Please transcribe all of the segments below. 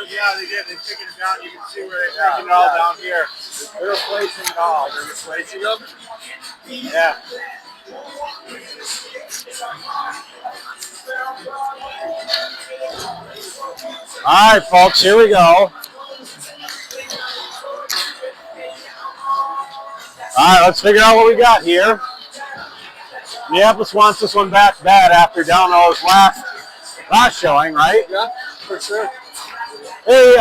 Yeah, they did. They taken it down. You can see where they're taking it all down here. They're replacing it all. They're replacing them? Yeah. All right, folks, here we go. All right, let's figure out what we got here. Minneapolis wants this one back bad after Delano's last showing, right? Yeah, for sure. Hey,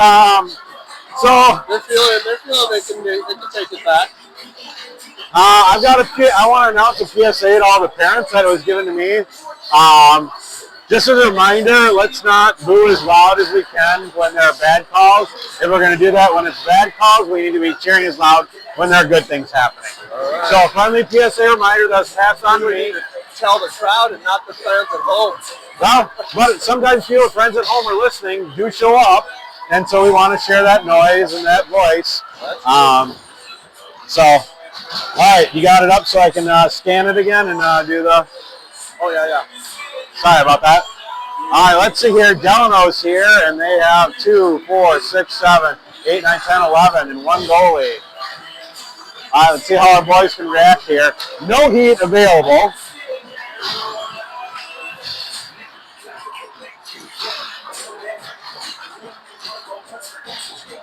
so they're feeling they can take it back. I want to announce a PSA to all the parents that it was given to me. Just as a reminder, let's not boo as loud as we can when there are bad calls. If we're going to do that when it's bad calls, we need to be cheering as loud when there are good things happening. Right. So a friendly PSA reminder that's passed on to me. Tell the crowd and not the fans at home. Well, but sometimes people, friends at home are listening, do show up, and so we want to share that noise and that voice. So, all right, you got it up so I can scan it again and do the... Oh, yeah. Sorry about that. All right, let's see here. Delano's here, and they have 2, 4, 6, 7, 8, 9, 10, 11, and one goalie. All right, let's see how our boys can react here. No heat available.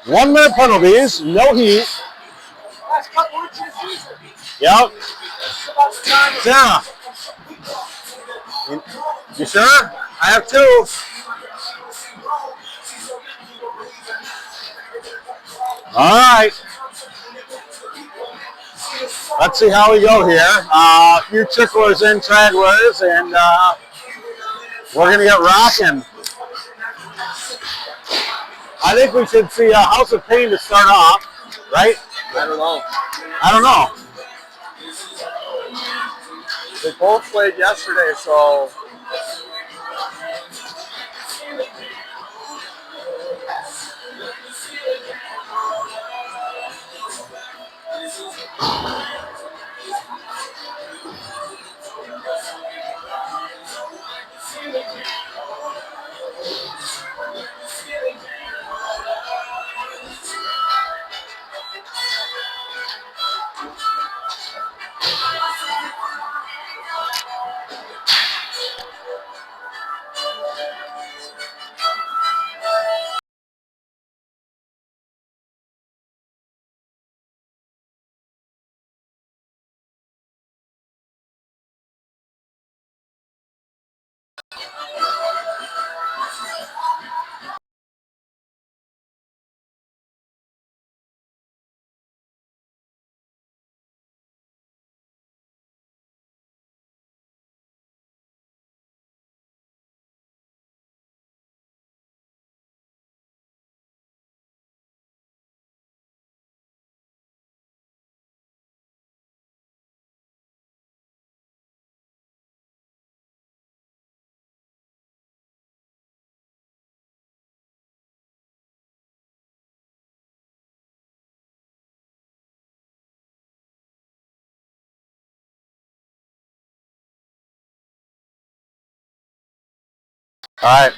One-minute penalties, no heat. Last couple weeks of the season. Yep. Sarah. You sure? I have 2. All right. Let's see how we go here. A few tricklers and tragglers, and we're going to get rocking. I think we should see House of Pain to start off, right? I don't know. They both played yesterday, so... All right.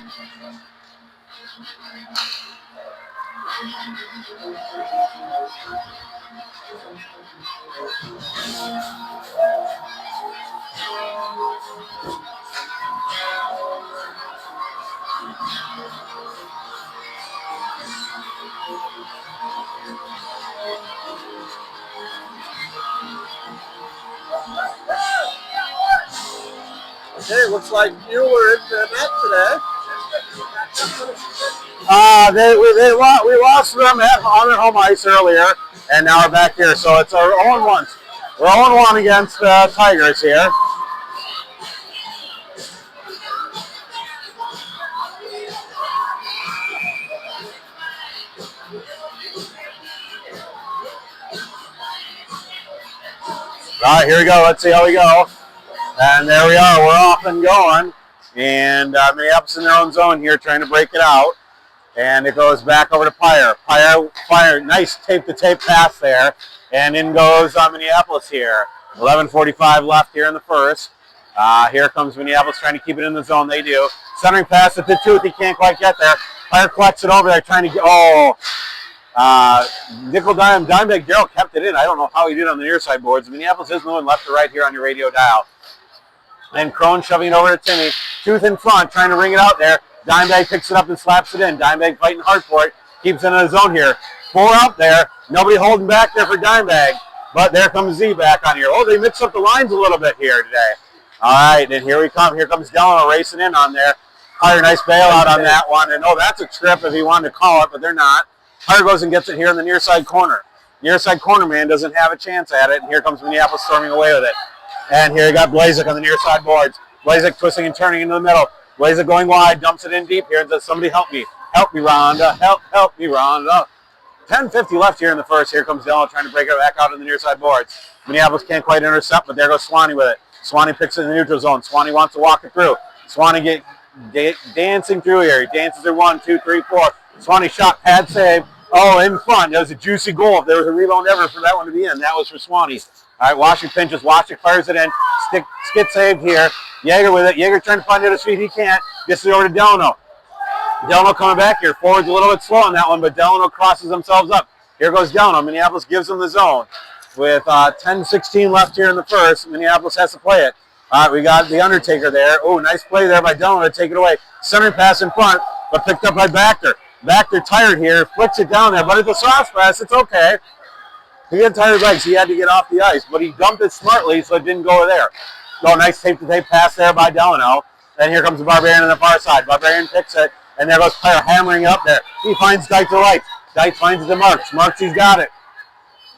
Okay, looks like you were in the net today. We lost them on their home ice earlier, and now we're back here. So it's our 0-1. We're 0-1 against the Tigers here. All right, here we go. Let's see how we go. And there we are. We're off and going. And Minneapolis in their own zone here trying to break it out. And it goes back over to Pyre. Pyre, nice tape-to-tape pass there. And in goes Minneapolis here. 11:45 left here in the first. Here comes Minneapolis trying to keep it in the zone. They do. Centering pass at the tooth. He can't quite get there. Pyre collects it over there trying to get... Nickel Dimebag Darrell kept it in. I don't know how he did on the near side boards. Minneapolis is moving left to right here on your radio dial. And Crone shoving it over to Timmy. Tooth in front, trying to ring it out there. Dimebag picks it up and slaps it in. Dimebag fighting hard for it. Keeps it in the zone here. 4 up there. Nobody holding back there for Dimebag. But there comes Z back on here. Oh, they mixed up the lines a little bit here today. All right, and here we come. Here comes Delano racing in on there. Pyre, nice bailout on that one. And that's a trip if he wanted to call it, but they're not. Pyre goes and gets it here in the near side corner. Near side corner man doesn't have a chance at it, and here comes Minneapolis storming away with it. And here you got Blazek on the near side boards. Blazek twisting and turning into the middle. Blazek going wide, dumps it in deep here and says, somebody help me. Help me, Rhonda. Help me, Rhonda. 10:50 left here in the first. Here comes Delano trying to break it back out in the near side boards. Minneapolis can't quite intercept, but there goes Swanee with it. Swanee picks it in the neutral zone. Swanee wants to walk it through. Swanee dancing through here. He dances there 1, 2, 3, 4. Swanee shot, pad save. Oh, in front. That was a juicy goal. If there was a rebound ever for that one to be in, that was for Swanee. All right, Washington pinches. Washington fires it in. Skid saved here. Yeager with it. Yeager trying to find it at his feet. He can't. Gets it over to Delano. Delano coming back here. Forward's a little bit slow on that one, but Delano crosses themselves up. Here goes Delano. Minneapolis gives them the zone. With 10:16 left here in the first, Minneapolis has to play it. All right, we got the Undertaker there. Oh, nice play there by Delano to take it away. Centering pass in front, but picked up by Bachter. Bachter tired here, flicks it down there, but it's a soft pass. It's okay. He had tired legs. He had to get off the ice, but he dumped it smartly, so it didn't go there. Oh, nice tape-to-tape pass there by Delano. And here comes the Barbarian on the far side. Barbarian picks it, and there goes Pyre hammering up there. He finds Deitz to right. Deitz finds it to Marks. Marks, he's got it.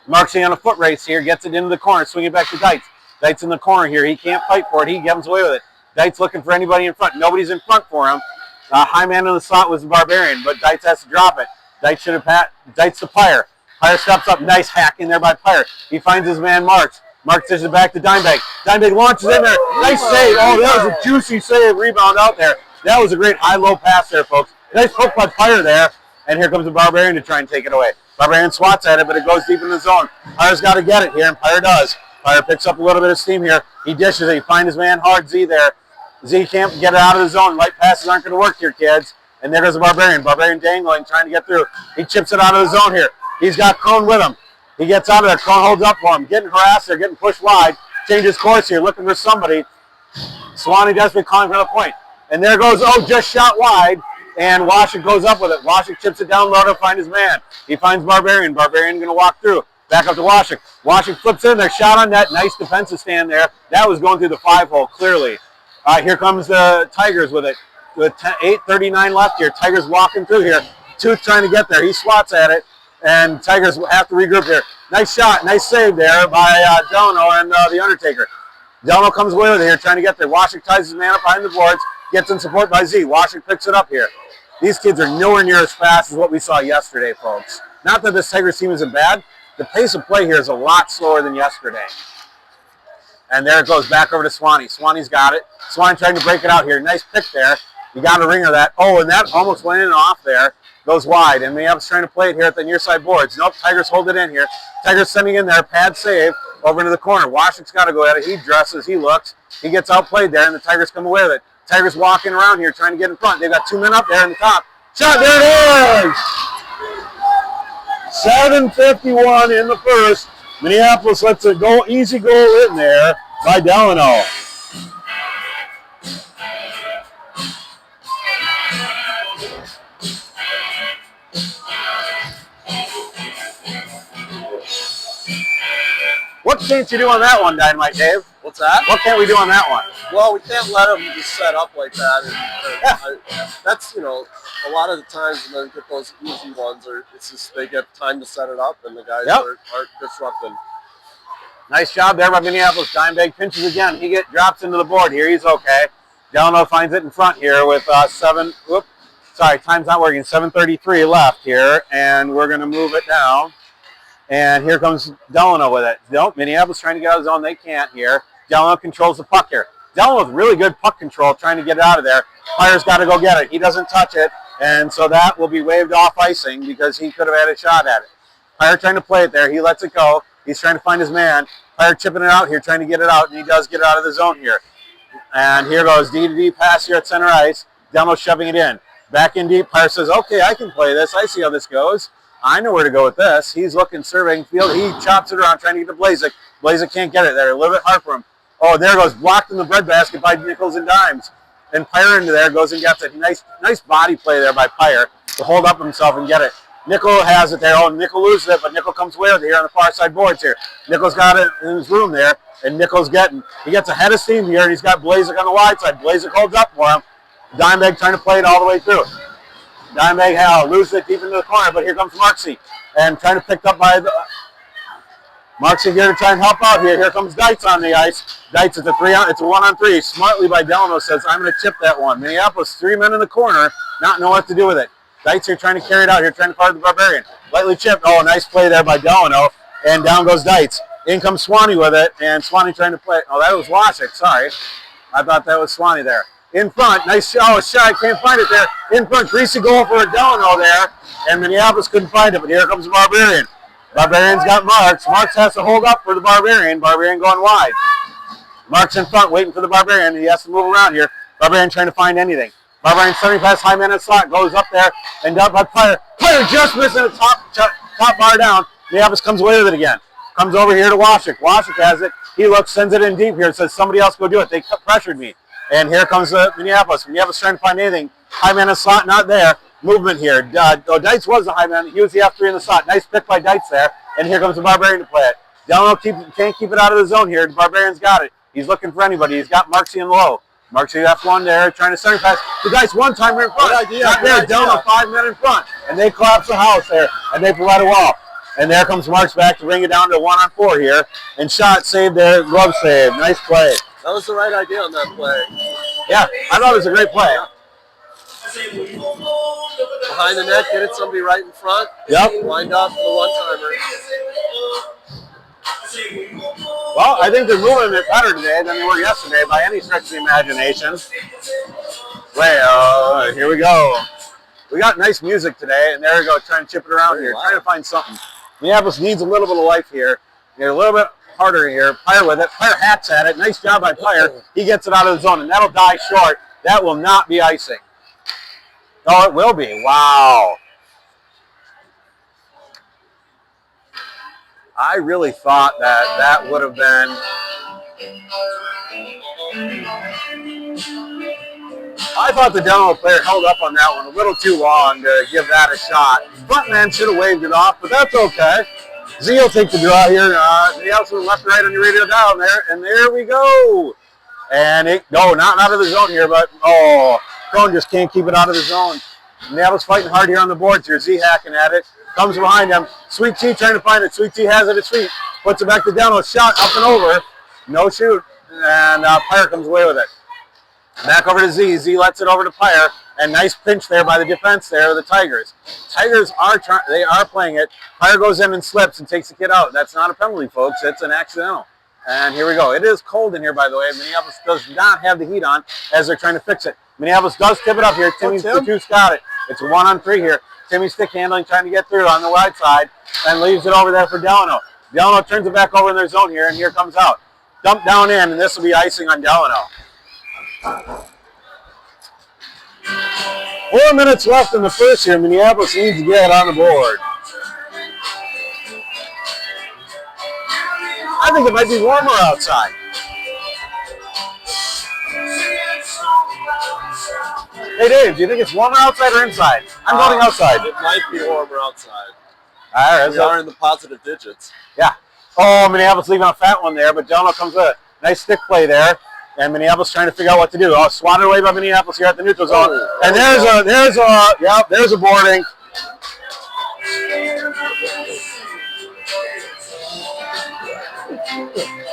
Marksing on a foot race here, gets it into the corner, swinging it back to Deitz. Deitz in the corner here. He can't fight for it. He comes away with it. Deitz looking for anybody in front. Nobody's in front for him. High man in the slot was the Barbarian, but Deitz has to drop it. Deitz should have Deitz to Pyre. Pyre steps up. Nice hack in there by Pyre. He finds his man Marks. Marks dishes it back to Dimebag. Dimebag launches in there. Nice save. Oh, that was a juicy save. Rebound out there. That was a great high-low pass there, folks. Nice hook by Pyre there. And here comes the Barbarian to try and take it away. Barbarian swats at it, but it goes deep in the zone. Pyre's got to get it here, and Pyre does. Pyre picks up a little bit of steam here. He dishes it. He finds his man hard, Z there. Z can't get it out of the zone. Light passes aren't going to work here, kids. And there goes the Barbarian. Barbarian dangling, trying to get through. He chips it out of the zone here. He's got Crone with him. He gets out of there. Crone holds up for him. Getting harassed there, getting pushed wide. Changes course here, looking for somebody. Swanee desperately calling for the point. And there goes, just shot wide. And Washington goes up with it. Washington chips it down low to find his man. He finds Barbarian. Barbarian going to walk through. Back up to Washington. Washington flips in there. Shot on net. Nice defensive stand there. That was going through the 5-hole, clearly. Here comes the Tigers with it. With 8:39 left here. Tigers walking through here. Tooth trying to get there. He swats at it. And Tigers have to regroup here. Nice shot. Nice save there by Delano and the Undertaker. Delano comes away with it here, trying to get there. Washington ties his man up behind the boards. Gets in support by Z. Washington picks it up here. These kids are nowhere near as fast as what we saw yesterday, folks. Not that this Tigers team isn't bad. The pace of play here is a lot slower than yesterday. And there it goes back over to Swanee. Swanee's got it. Swanee trying to break it out here. Nice pick there. You got a ringer that. Oh, and that almost went in and off there. Goes wide. And Minneapolis trying to play it here at the near side boards. Nope, Tigers hold it in here. Tigers sending in there. Pad save over into the corner. Washington's got to go at it. He dresses. He looks. He gets outplayed there, and the Tigers come away with it. Tigers walking around here trying to get in front. They've got 2 men up there in the top. Shot, there it is! 7:51 in the first. Minneapolis lets a goal, easy goal in there by Delano. What can't you do on that one, Dynamite Dave? What's that? What can't we do on that one? Well, we can't let them just set up like that. That's, you know, a lot of the times when they get those easy ones, or it's just they get time to set it up and the guys aren't disrupting. Nice job there by Minneapolis. Dimebag pinches again. He drops into the board here. He's okay. Delano finds it in front here with time's not working. 7:33 left here, and we're going to move it down. And here comes Delano with it. Nope, Minneapolis trying to get out of the zone. They can't here. Delano controls the puck here. Delano with really good puck control trying to get it out of there. Fire's got to go get it. He doesn't touch it, and so that will be waved off icing because he could have had a shot at it. Fire trying to play it there. He lets it go. He's trying to find his man. Fire chipping it out here, trying to get it out, and he does get it out of the zone here. And here goes D-to-D pass here at center ice. Delano shoving it in. Back in deep. Fire says, okay, I can play this. I see how this goes. I know where to go with this. He's looking, surveying field. He chops it around, trying to get to Blazek. Blazek can't get it there. A little bit hard for him. Oh, there goes, blocked in the breadbasket by nickels and dimes. And Pyre into there goes and gets it. Nice body play there by Pyre to hold up himself and get it. Nickel has it there. Oh, Nickel loses it, but Nickel comes away with it here on the far side boards here. Nickel's got it in his room there, and Nickel's he gets ahead of steam here, and he's got Blazek on the wide side. Blazek holds up for him. Dimebag trying to play it all the way through. Dimebag loses it deep into the corner, but here comes Marksy, and trying to pick up by Marksy here to try and help out here. Here comes Deitz on the ice. Deitz, it's a 1-on-3. Smartly by Delano says, I'm going to chip that one. Minneapolis, 3 men in the corner, not know what to do with it. Deitz here trying to carry it out here, trying to guard the Barbarian. Lightly chipped. Oh, nice play there by Delano, and down goes Deitz. In comes Swanee with it, and Swanee trying to play. Oh, that was Wasik, sorry. I thought that was Swanee there. In front, nice shot, can't find it there. In front, greasy goal for Delano there, and Minneapolis couldn't find it, but here comes the Barbarian. Barbarian's got Marks. Marks has to hold up for the Barbarian. Barbarian going wide. Marks in front, waiting for the Barbarian. He has to move around here. Barbarian trying to find anything. Barbarian sending past high man in slot, goes up there, and down by Pyre. Pyre just missing the top bar down. Minneapolis comes away with it again. Comes over here to Wasik. Wasik has it. He looks, sends it in deep here, says somebody else go do it. They pressured me. And here comes Minneapolis. Minneapolis trying to find anything. High man in slot, not there. Movement here. Deitz was the high man. He was the F3 in the slot. Nice pick by Deitz there. And here comes the Barbarian to play it. Delano can't keep it out of the zone here. The Barbarian's got it. He's looking for anybody. He's got Marksy in low. Marksy F1 there, trying to center pass. The Deitz one-timer in front. Not there. Delano 5 men in front. And they collapse the house there. And they provide a wall. And there comes Marks back to bring it down to 1-on-4 here. And shot saved there. Glove save. Nice play. That was the right idea on that play. Yeah, I thought it was a great play. Behind the net, get it somebody right in front. Yep. Wind up the one-timer. Well, I think they're moving a bit better today than they were yesterday by any stretch of the imagination. Well, here we go. We got nice music today, and there we go, trying to chip it around here, trying to find something. Minneapolis needs a little bit of life here. They're a little bit harder here. Pyre with it. Pyre hacks at it. Nice job by Pyre. He gets it out of the zone, and that'll die short. That will not be icing. Oh, it will be. Wow. I really thought that would have been... I thought the Delano player held up on that one a little too long to give that a shot. Frontman should have waved it off, but that's okay. Z will take the draw here. They also left right on your radio down there, and there we go. And not out of the zone here, but Crone just can't keep it out of the zone. Minneapolis fighting hard here on the boards here. Z hacking at it. Comes behind him. Sweet Tea trying to find it. Sweet Tea has it at feet. Puts it back to Delano. Shot up and over. No shoot. And Pyre comes away with it. Back over to Z. Z lets it over to Pyre. And nice pinch there by the defense there of the Tigers. Tigers are playing it. Pyre goes in and slips and takes the kid out. That's not a penalty, folks. It's an accidental. And here we go. It is cold in here, by the way. Minneapolis does not have the heat on as they're trying to fix it. Minneapolis does tip it up here. Timmy's the two got it. It's a 1-on-3 here. Timmy stick handling, trying to get through on the wide side, and leaves it over there for Delano. Delano turns it back over in their zone here, and here comes out. Dump down in, and this will be icing on Delano. 4 minutes left in the first here. Minneapolis needs to get on the board. I think it might be warmer outside. Hey Dave, do you think it's warmer outside or inside? I'm voting outside. It might be warmer outside. All right, we are in the positive digits. Yeah. Oh, Minneapolis leaving a fat one there, but Delano comes with it. Nice stick play there. And Minneapolis trying to figure out what to do. Oh, swatted away by Minneapolis here at the neutral zone. And there's a boarding.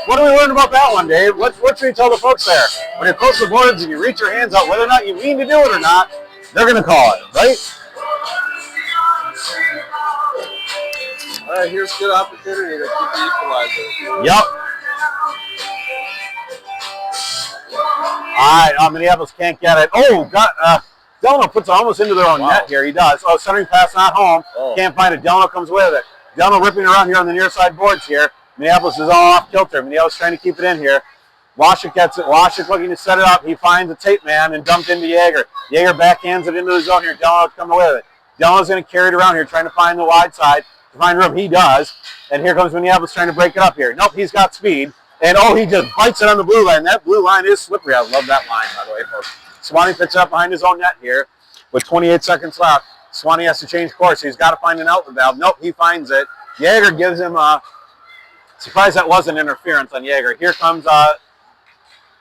What do we learn about that one, Dave? What should we tell the folks there? When you're close to the boards and you reach your hands out, whether or not you mean to do it or not, they're going to call it, right? All right, here's a good opportunity to keep the equalizer. Yep. All right, Minneapolis can't get it. Oh, Delano puts it almost into their own net here. He does. Oh, centering pass not home. Can't find it. Delano comes with it. Delano ripping around here on the near side boards here. Minneapolis is all off kilter. Minneapolis trying to keep it in here. Washik gets it. Washik looking to set it up. He finds a tape man and dumped into Yeager. Yeager backhands it into the zone here. Delano's coming with it. Delano's going to carry it around here, trying to find the wide side. To find room, he does. And here comes Minneapolis trying to break it up here. Nope, he's got speed. And he just bites it on the blue line. That blue line is slippery. I love that line, by the way, folks. Swanee picks it up behind his own net here with 28 seconds left. Swanee has to change course. He's got to find an outlet valve. Nope, he finds it. Yeager gives him a... Surprised that wasn't interference on Yeager. Here comes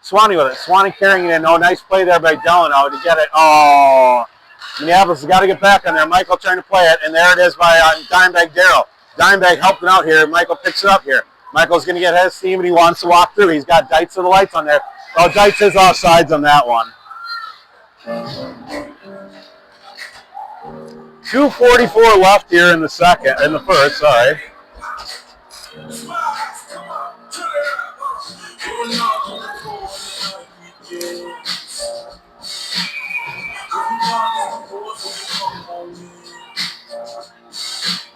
Swanee with it. Swanee carrying it in. Oh, nice play there by Delano to get it. Oh, Minneapolis has got to get back on there. Michael trying to play it, and there it is by Dimebag Darrell. Dimebag helping out here. Michael picks it up here. Michael's going to get his steam, and he wants to walk through. He's got Dites to the lights on there. Oh, Dites is offsides on that one. 2:44 left here in the first, sorry.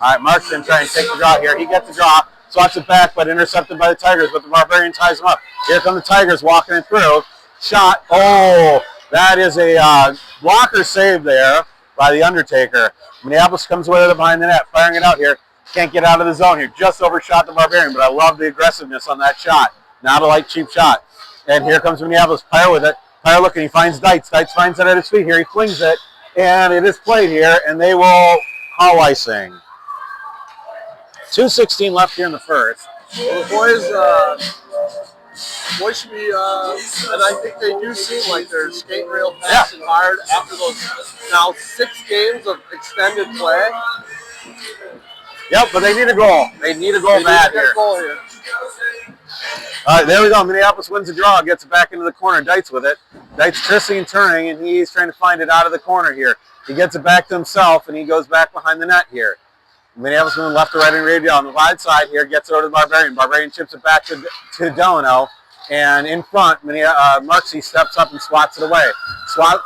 All right, Mark's going to try and take the draw here. He gets the draw, swats it back, but intercepted by the Tigers, but the Barbarian ties him up. Here come the Tigers walking it through. Shot. Oh, that is a blocker save there by the Undertaker. Minneapolis comes with it behind the net, firing it out here. Can't get out of the zone here. Just overshot the Barbarian, but I love the aggressiveness on that shot. Not a light, cheap shot. And here comes Minneapolis. Pyre with it. Pyre looking. He finds Dites. Dites finds it at his feet here. He flings it, and it is played here, and they will call icing. 2:16 left here in the first. Well, the boys should be, and I think they do seem like they're skating real fast and hard after those now 6 games of extended play. Yep, but they need a goal. They need a goal bad here. All right, there we go. Minneapolis wins the draw, gets it back into the corner. Dites with it. Dites twisting and turning, and he's trying to find it out of the corner here. He gets it back to himself, and he goes back behind the net here. Minneapolis moving left to right and radio on the wide side here, gets it over to the Barbarian. Barbarian chips it back to Delano, and in front, Marksy steps up and swats it away.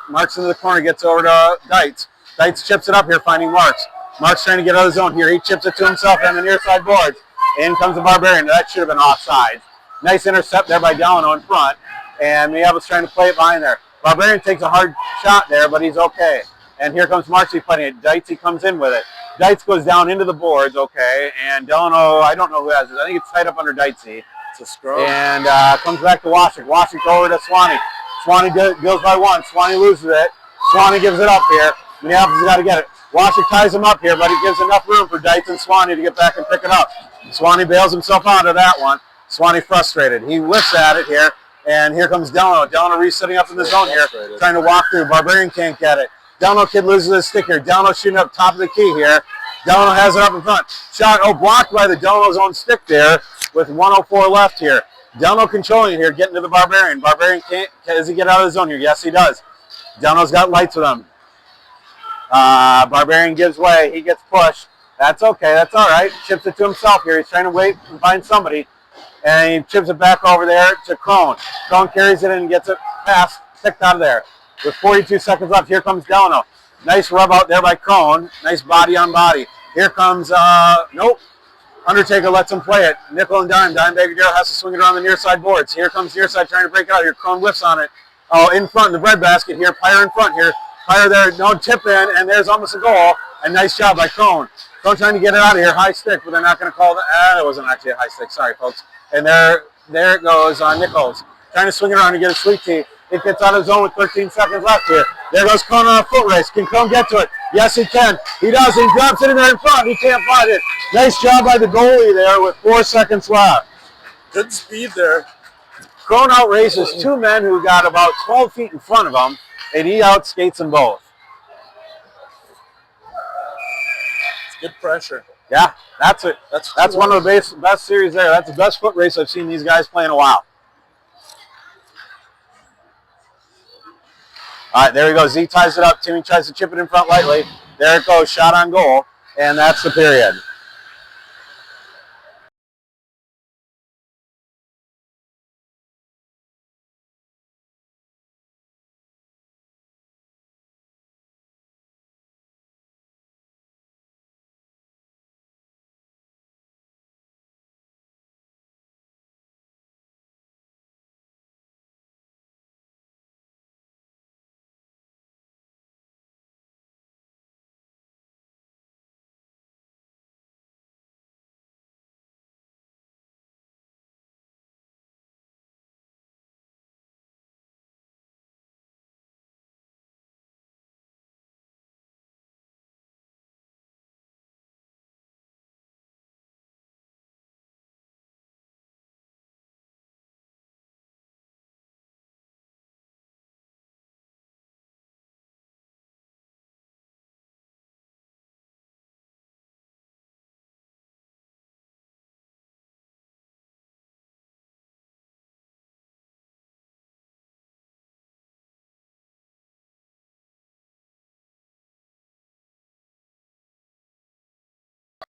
Marks into the corner, gets over to Dites. Dites chips it up here, finding Marks. Marks trying to get out of the zone here. He chips it to himself on the near side boards. In comes the Barbarian. That should have been offside. Nice intercept there by Delano in front, and Minneapolis trying to play it behind there. Barbarian takes a hard shot there, but he's okay. And here comes Marksy playing it. Dites, he comes in with it. Dites goes down into the boards, okay, and Delano, I don't know who has it. I think it's tied up under Dites. It's a scrum. And comes back to Washik. Washik over to Swanee. Swanee goes by one. Swanee loses it. Swanee gives it up here. Minneapolis has got to get it. Washik ties him up here, but he gives enough room for Dites and Swanee to get back and pick it up. Swanee bails himself out of that one. Swanee frustrated. He whiffs at it here, and here comes Delano. Delano resetting up in the zone here, trying to walk through. Barbarian can't get it. Delano kid loses his stick here. Delano shooting up top of the key here. Delano has it up in front. Shot, blocked by the Delano's own stick there with 1:04 left here. Delano controlling it here, getting to the Barbarian. Barbarian can't, does he get out of the zone here? Yes, he does. Delano's got lights with him. Barbarian gives way. He gets pushed. That's okay. That's all right. Chips it to himself here. He's trying to wait and find somebody. And he chips it back over there to Crone. Crone carries it in and gets it past, picked out of there. With 42 seconds left, here comes Delano. Nice rub out there by Crone. Nice body on body. Here comes, nope. Undertaker lets him play it. Nickel and dime. Dimebag Darrell has to swing it around the near side boards. Here comes near side trying to break it out here. Crone whiffs on it. Oh, in front in the breadbasket here. Pyre in front here. Fire there, no tip in, and there's almost a goal. And nice job by Crone. Crone trying to get it out of here. High stick, but they're not going to call that. It wasn't actually a high stick. Sorry, folks. And there it goes on Nichols. Trying to swing it around and get a sweet tee. It gets out of zone with 13 seconds left here. There goes Crone on a foot race. Can Crone get to it? Yes, he can. He does. He drops it in there in front. He can't find it. Nice job by the goalie there with 4 seconds left. Good speed there. Crone outraces 2 men who got about 12 feet in front of him, and he outskates them both. It's good pressure. Yeah, that's it. That's one of the best series there. That's the best foot race I've seen these guys play in a while. All right, there we go. Z ties it up. Timmy tries to chip it in front lightly. There it goes. Shot on goal, and that's the period.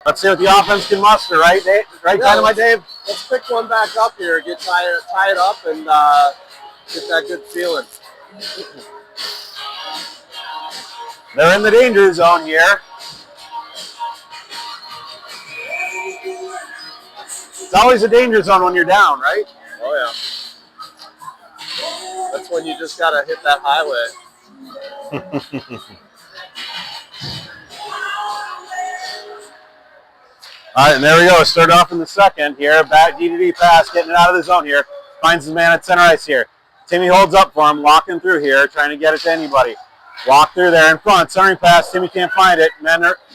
Let's see what the offense can muster, right, Dave? Right, Yeah, Dynamite Dave? Let's pick one back up here. Tie it up and get that good feeling. They're in the danger zone here. It's always a danger zone when you're down, right? Oh, yeah. That's when you just got to hit that highway. All right, and there we go. Start off in the second here. Back D-to-D pass, getting it out of the zone here. Finds his man at center ice here. Timmy holds up for him, walking through here, trying to get it to anybody. Walk through there in front. Centering pass. Timmy can't find it.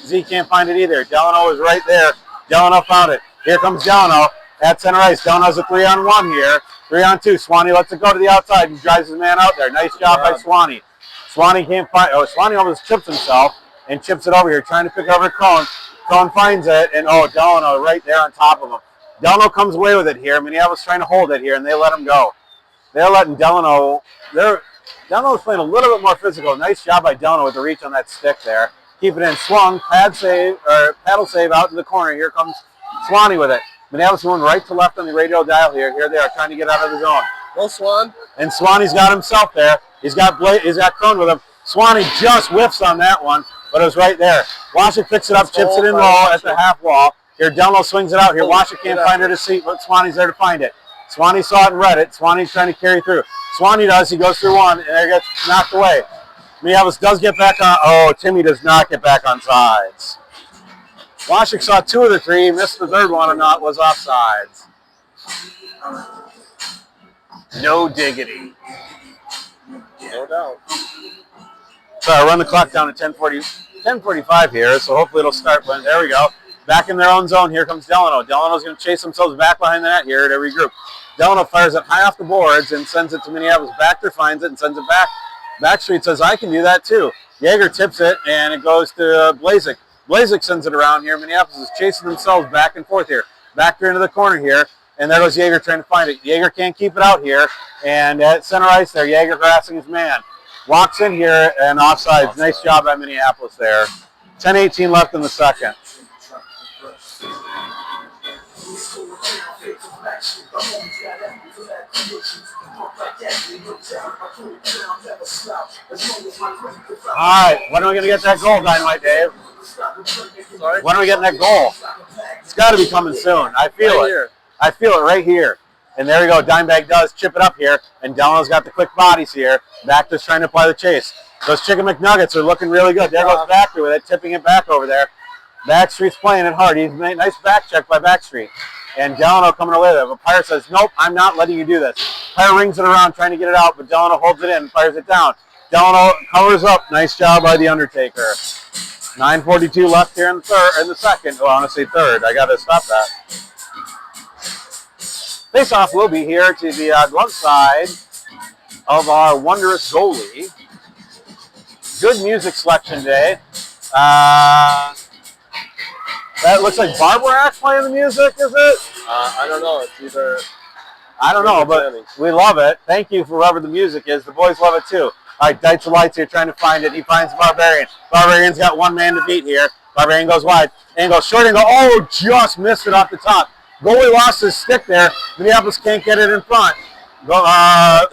Z can't find it either. Delano is right there. Delano found it. Here comes Delano at center ice. Delano's a 3-on-1 here. 3-on-2. Swanee lets it go to the outside. He drives his man out there. Nice job by Swanee. Swanee can't find. Oh, Swanee almost chips himself and chips it over here, trying to pick over Crone. Crone finds it, and Delano right there on top of him. Delano comes away with it here. Minneapolis trying to hold it here, and they let him go. They're letting Delano. Delano's playing a little bit more physical. Nice job by Delano with the reach on that stick there. Keep it in. Swung. Paddle save out in the corner. Here comes Swanee with it. Minneapolis going right to left on the radio dial here. Here they are trying to get out of the zone. Go, Swan. And Swanee's got himself there. He's got Crone with him. Swanee just whiffs on that one, but it was right there. Washik picks it up, chips it in low at the half wall. Here Delano swings it out. Here Washik can't find her to seat, but Swanee's there to find it. Swanee saw it and read it. Swanee's trying to carry through. Swanee does. He goes through one, and it gets knocked away. Minneapolis does get back on. Oh, Timmy does not get back on sides. Washik saw 2 of the 3, missed the third one, and not was offsides. No diggity. No doubt. So I run the clock down to 10:45 here, so hopefully it'll start. But there we go. Back in their own zone. Here comes Delano. Delano's going to chase themselves back behind the net here to regroup. Delano fires it high off the boards and sends it to Minneapolis. Bachter finds it and sends it back. Backstreet says, I can do that too. Jaeger tips it, and it goes to Blazek. Blazek sends it around here. Minneapolis is chasing themselves back and forth here. Bachter into the corner here, and there goes Jaeger trying to find it. Jaeger can't keep it out here, and at center ice there, Jaeger harassing his man. Walks in here, and offsides. Nice job by Minneapolis there. 10:18 left in the second. All right, when are we going to get that goal, Dynamite Dave? Sorry? When are we getting that goal? It's got to be coming soon. I feel it. Here. I feel it right here. And there we go. Dimebag does chip it up here, and Delano's got the quick bodies here. Bactor's trying to apply the chase. Those Chicken McNuggets are looking really good. There goes Bactor with it, tipping it back over there. Backstreet's playing it hard. He's made a nice back check by Backstreet. And Delano coming away with it. But Pyre says, nope, I'm not letting you do this. Pyre rings it around trying to get it out, but Delano holds it in and fires it down. Delano covers up. Nice job by the Undertaker. 9:42 left here in the second. Oh, I want to say third. I got to stop that. Face-off will be here to the glove side of our wondrous goalie. Good music selection today. That looks like Barbarack playing the music, is it? I don't know. It's either... I don't know, but we love it. Thank you for whoever the music is. The boys love it too. All right, Dites of Lights here trying to find it. He finds Barbarian. Barbarian's got one man to beat here. Barbarian goes wide. Angle, short angle. Oh, just missed it off the top. Goalie lost his stick there. Minneapolis can't get it in front. Why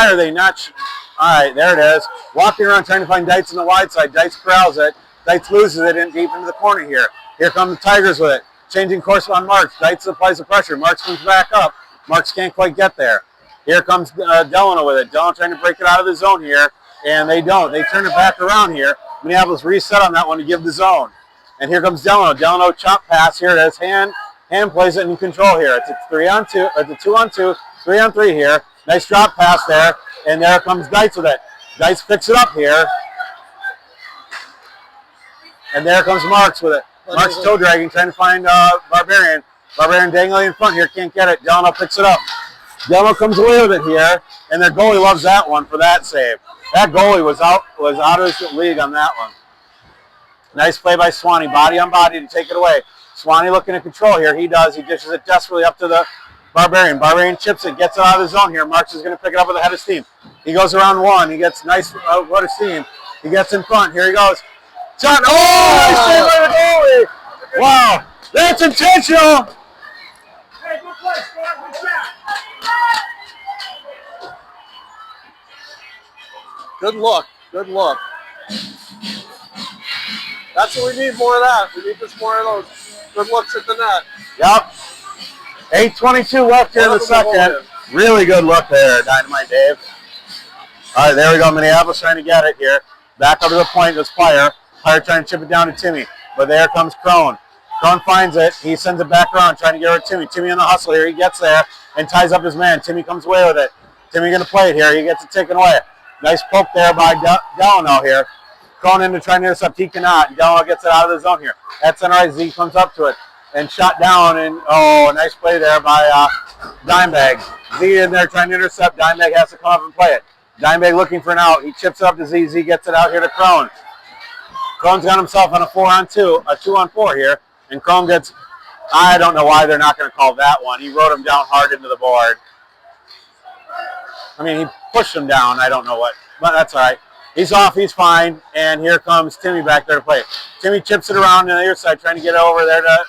are they not? All right, there it is. Walking around trying to find Dites on the wide side. Dites corrals it. Dites loses it in deep into the corner here. Here come the Tigers with it. Changing course on Marks. Dites applies the pressure. Marks comes back up. Marks can't quite get there. Here comes Delano with it. Delano trying to break it out of the zone here, and they don't. They turn it back around here. Minneapolis reset on that one to give the zone. And here comes Delano. Delano chop pass here. It has hand plays it in control here. It's a 3-on-2. It's a 2-on-2, 3-on-3 here. Nice drop pass there, and there comes Dites with it. Dites picks it up here, and there comes Marks with it. Marks toe dragging, trying to find Barbarian. Barbarian dangling in front here, can't get it. Delano picks it up. Delano comes away with it here, and their goalie loves that one for that save. That goalie was out of his league on that one. Nice play by Swanee, body on body to take it away. Swanee looking at control here. He does. He dishes it desperately up to the Barbarian. Barbarian chips it, gets it out of the zone here. Marks is going to pick it up with a head of steam. He goes around one. He gets nice what a steam. He gets in front. Here he goes. Shot. Oh, nice save by the goalie. Wow, that's intentional. Hey, good play, Scott. Good job. Good look. Good look. That's what we need, more of that. We need just more of those good looks at the net. Yep. 8:22 left here in the second. Really good look there, Dynamite Dave. All right, there we go. Minneapolis trying to get it here. Back up to the point goes Pyre. Pyre trying to chip it down to Timmy. But there comes Crone. Crone finds it. He sends it back around, trying to get rid of Timmy. Timmy in the hustle here. He gets there and ties up his man. Timmy comes away with it. Timmy going to play it here. He gets it taken away. Nice poke there by Delano here. Crone into trying to intercept. He cannot. And Delano gets it out of the zone here. At center right, Z comes up to it and shot down. And oh, nice play there by Dimebag. Z in there trying to intercept. Dimebag has to come up and play it. Dimebag looking for an out. He chips it up to Z. Z gets it out here to Crone. Crone's got himself on a 4-on-2, a 2-on-4 here. And Crone gets, I don't know why they're not going to call that one. He rode him down hard into the board. I mean, he pushed him down. I don't know what, but that's all right. He's off. He's fine. And here comes Timmy back there to play. Timmy chips it around on the other side, trying to get it over there to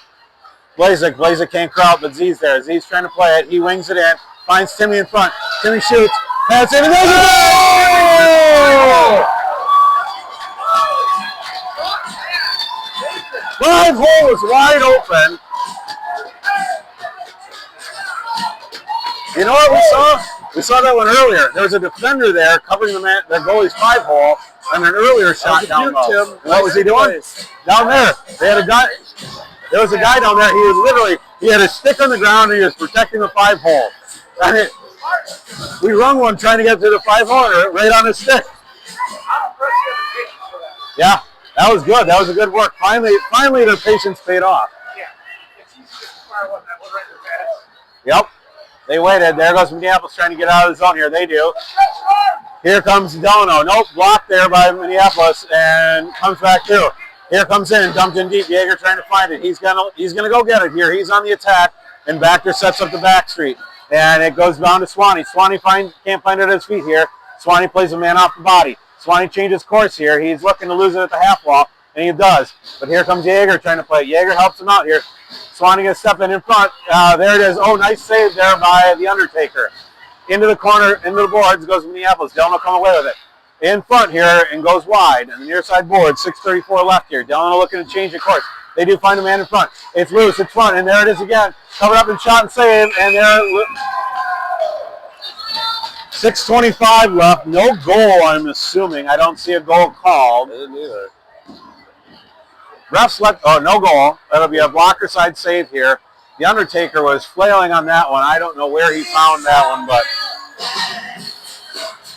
Blazek. Blazek can't crowd, but Z's there. Z's trying to play it. He wings it in, finds Timmy in front. Timmy shoots. Pass in, and there's a goal! 5 hole is wide open. You know what we saw? We saw that one earlier. There was a defender there covering their goalie's 5 hole on an earlier shot down low. What was he doing? Down there. They had a guy. There was a guy down there. He was literally, he had a stick on the ground and he was protecting the 5 hole. And we rung one trying to get to the 5 hole right on his stick. Yeah. That was good. That was a good work. Finally, their patience paid off. Yeah. It's easy to fire one that one right in the pass. Yep. They waited. There goes Minneapolis trying to get out of the zone here. They do. Here comes Delano. Nope. Blocked there by Minneapolis and comes back through. Here comes in. Dumped in deep. Yeager trying to find it. He's gonna go get it here. He's on the attack. And Bactor sets up the back street. And it goes down to Swanee. Swanee can't find it at his feet here. Swanee plays a man off the body. Swanee changes course here. He's looking to lose it at the half wall, and he does. But here comes Yeager trying to play. Yeager helps him out here. Swanee gonna step in front. There it is. Oh, nice save there by the Undertaker. Into the corner, into the boards goes Minneapolis. Delano come away with it. in front here and goes wide on the near side board. 6:34 left here. Delano looking to change the course. They do find a man in front. It's loose. It's front, and there it is again. Covered up and shot and save, and there. 6:25 left. No goal, I'm assuming. I don't see a goal called. I didn't either. Refs left. Oh, no goal. That'll be a blocker side save here. The Undertaker was flailing on that one. I don't know where he found that one, but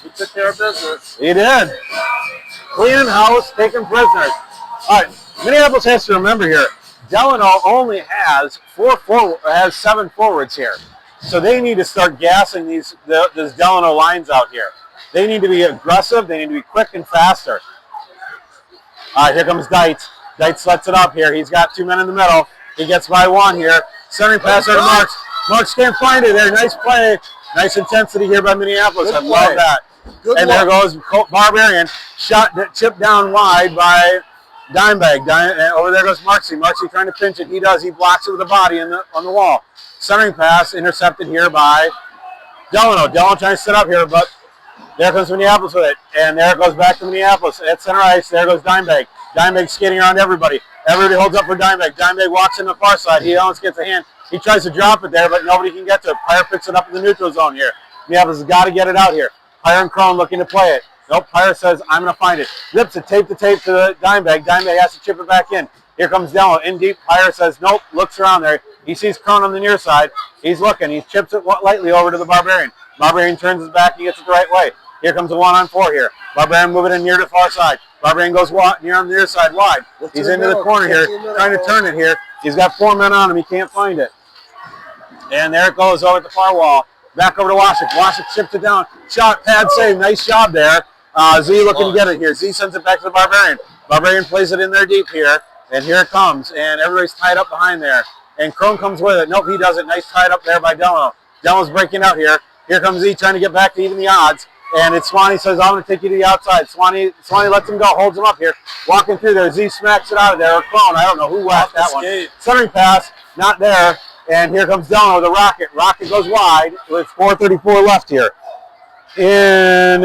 He took care of business. he did. Cleaning house, taking prisoners. All right, Minneapolis has to remember here, Delano only has 7 forwards here. So they need to start gassing these Delano lines out here. They need to be aggressive. They need to be quick and faster. All right, here comes Deitz. Deitz lets it up here. He's got 2 men in the middle. He gets by one here. Centering pass there to Marks. Marks can't find it there. Nice play. Nice intensity here by Minneapolis. I love that. Good and there goes Barbarian. Shot chipped down wide by Dimebag. And over there goes Marksy. Marksy trying to pinch it. He does. He blocks it with a body on the wall. Centering pass intercepted here by Delano. Delano trying to sit up here, but there comes Minneapolis with it. And there it goes back to Minneapolis. At center ice, there goes Dimebag. Dimebag skating around everybody. Everybody holds up for Dimebag. Dimebag walks in the far side. He almost gets a hand. He tries to drop it there, but nobody can get to it. Pyre picks it up in the neutral zone here. Minneapolis has got to get it out here. Pyre and Crone looking to play it. Nope, Pyre says, I'm going to find it. Rips it, tape to the Dimebag. Dimebag has to chip it back in. Here comes Delano in deep. Pyre says, nope, looks around there. He sees Crone on the near side. He's looking. He chips it lightly over to the Barbarian. Barbarian turns his back. He gets it the right way. Here comes a 1-on-4 here. Barbarian moving in near the far side. Barbarian goes near on the near side wide. He's into the corner here, trying to turn it here. He's got 4 men on him. He can't find it. And there it goes over at the far wall. Back over to Washik. Washik chips it down. Shot, pad save. Nice job there. Z looking to get it here. Z sends it back to the Barbarian. Barbarian plays it in there deep here. And here it comes. And everybody's tied up behind there. And Crone comes with it. Nope, he doesn't. Nice tied up there by Delano. Delano's breaking out here. Here comes Z trying to get back to even the odds. And it's Swanee says, I'm going to take you to the outside. Swanee lets him go, holds him up here. Walking through there. Z smacks it out of there. Or Crone, I don't know who whacked that one. Centering pass, not there. And here comes Delano with a rocket. Rocket goes wide with 4:34 left here. And